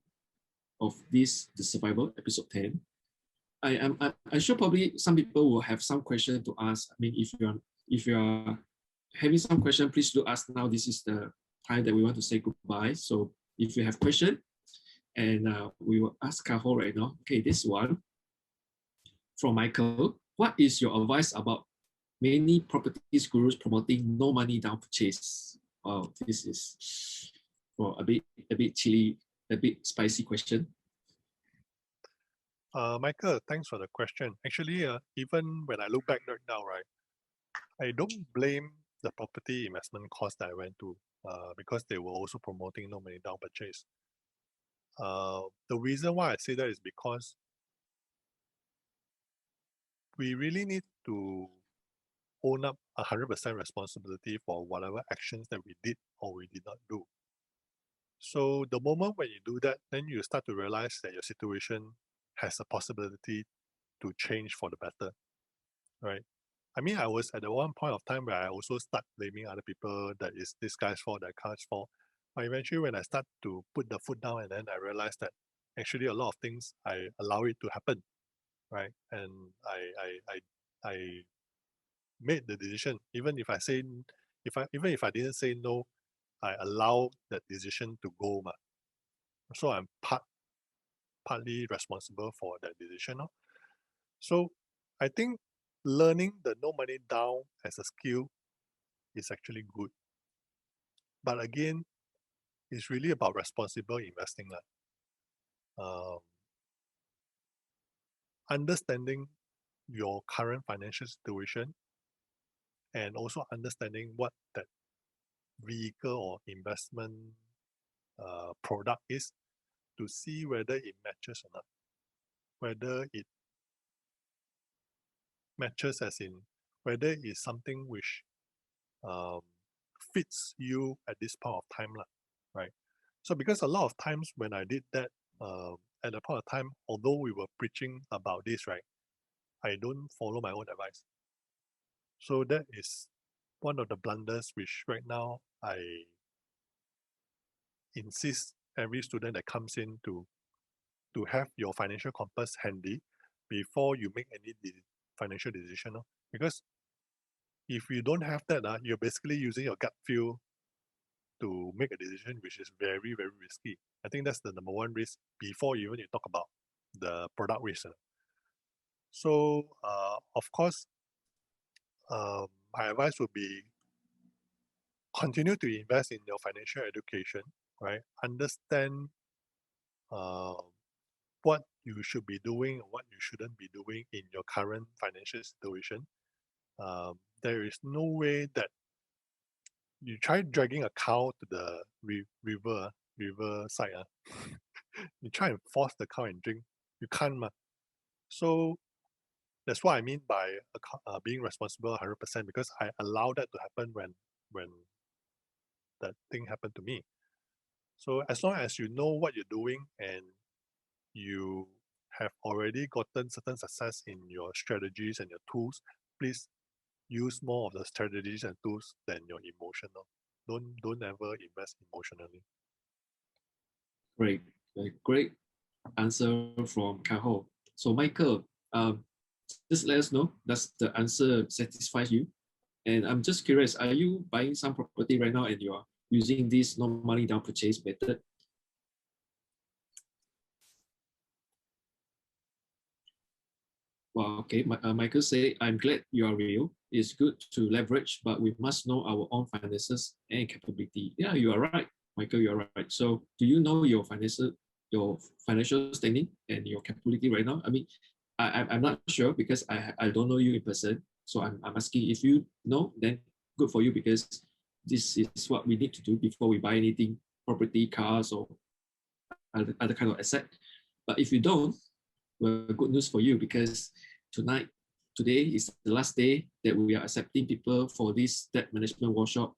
of this, the Survival episode 10. I'm sure probably some people will have some question to ask. I mean, if you are having some question, please do ask now. This is the time that we want to say goodbye. So if you have question, and we will ask Ka Hoe right now. Okay, this one from Michael. What is your advice about many properties gurus promoting no money down purchase? Wow, this is for a bit chilly, a bit spicy question. Michael, thanks for the question. Actually, even when I look back right now, right, I don't blame the property investment course that I went to because they were also promoting no money down purchase. The reason why I say that is because we really need to own up 100% responsibility for whatever actions that we did or we did not do. So the moment when you do that, then you start to realize that your situation has a possibility to change for the better, right? I mean, I was at the one point of time where I also start blaming other people that is this guy's fault, that guy's fault. But eventually when I start to put the foot down and then I realized that actually a lot of things I allow it to happen, right? And I made the decision. Even if I didn't say no, I allow that decision to go. So I'm partly responsible for that decision. So I think learning the no money down as a skill is actually good. But again, it's really about responsible investing. Understanding your current financial situation and also understanding what that vehicle or investment product is to see whether it matches or not. Whether it matches as in whether it's something which fits you at this point of time, right? So because a lot of times when I did that at the point of time, although we were preaching about this, right, I don't follow my own advice. So that is one of the blunders which right now I insist every student that comes in to have your financial compass handy before you make any financial decision. Because if you don't have that, you're basically using your gut feel to make a decision which is very, very risky. I think that's the number one risk before even you talk about the product risk. So, of course, my advice would be continue to invest in your financial education, right? Understand what you should be doing and what you shouldn't be doing in your current financial situation. There is no way that you try dragging a cow to the river side. You try and force the cow and drink. You can't. So that's what I mean by being responsible 100% because I allow that to happen when that thing happened to me. So as long as you know what you're doing and you have already gotten certain success in your strategies and your tools, please use more of the strategies and tools than your emotional. Don't ever invest emotionally. Great, great answer from Ka Hoe. So Michael, just let us know, does the answer satisfy you? And I'm just curious, are you buying some property right now and you're using this no money down purchase method? Well, okay, Michael say, I'm glad you are real. It's good to leverage, but we must know our own finances and capability. Yeah, you are right, Michael, you are right. So do you know your financial standing and your capability right now? I mean, I'm not sure because I don't know you in person. So I'm asking if you know, then good for you because this is what we need to do before we buy anything, property, cars, or other kind of asset. But if you don't, well, good news for you because today is the last day that we are accepting people for this debt management workshop.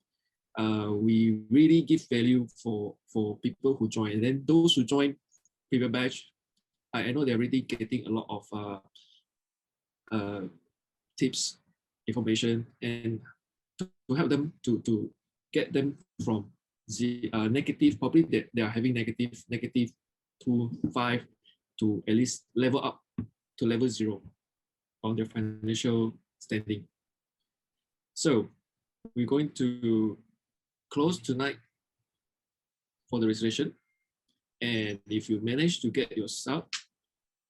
We really give value for people who join. And then those who join previous batch, I know they're already getting a lot of tips, information, and to help them to get them from the negative, probably they are having negative 2, 5 to at least level up to level 0 on their financial standing. So we're going to close tonight for the registration. And if you manage to get yourself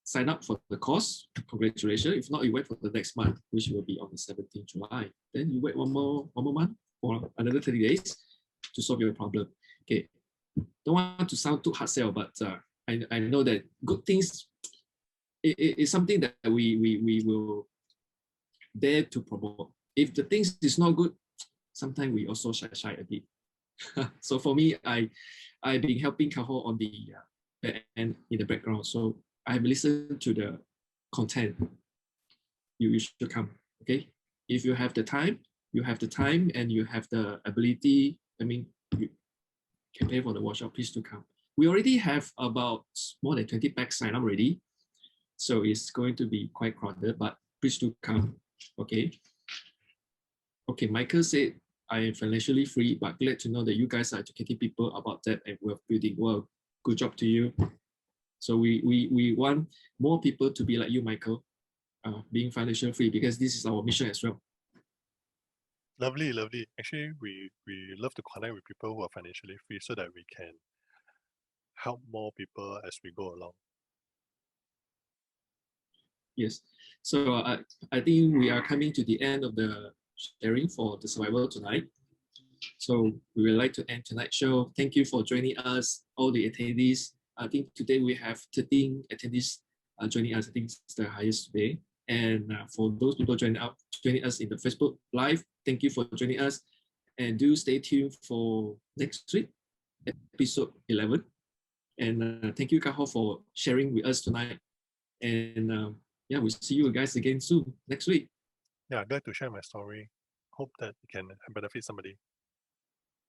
sign up for the course, congratulations. If not, you wait for the next month, which will be on the 17th July. Then you wait one more month or another 30 days to solve your problem. Okay, don't want to sound too hard sell, but I know that good things it's something that we will dare to promote. If the things is not good, sometimes we also shy a bit. So for me, I've been helping Ka Hoe on the back end in the background. So I've listened to the content. You should come, okay? If you have the time, and you have the ability, I mean, you can pay for the workshop, please do come. We already have about more than 20 packs signed up already. So it's going to be quite crowded, but please do come, okay? Okay, Michael said, I am financially free, but glad to know that you guys are educating people about that and wealth building. Well, good job to you. So we want more people to be like you, Michael, being financially free, because this is our mission as well. Lovely, lovely. Actually, we love to connect with people who are financially free so that we can help more people as we go along. Yes. So I think we are coming to the end of the sharing for the survival tonight. So we would like to end tonight's show. Thank you for joining us, all the attendees. I think today we have 13 attendees joining us. I think it's the highest today. And for those people joining us in the Facebook Live, thank you for joining us. And do stay tuned for next week, episode 11. And thank you, Ka Hoe, for sharing with us tonight. And yeah, we'll see you guys again soon next week. Yeah, glad to share my story. Hope that it can benefit somebody.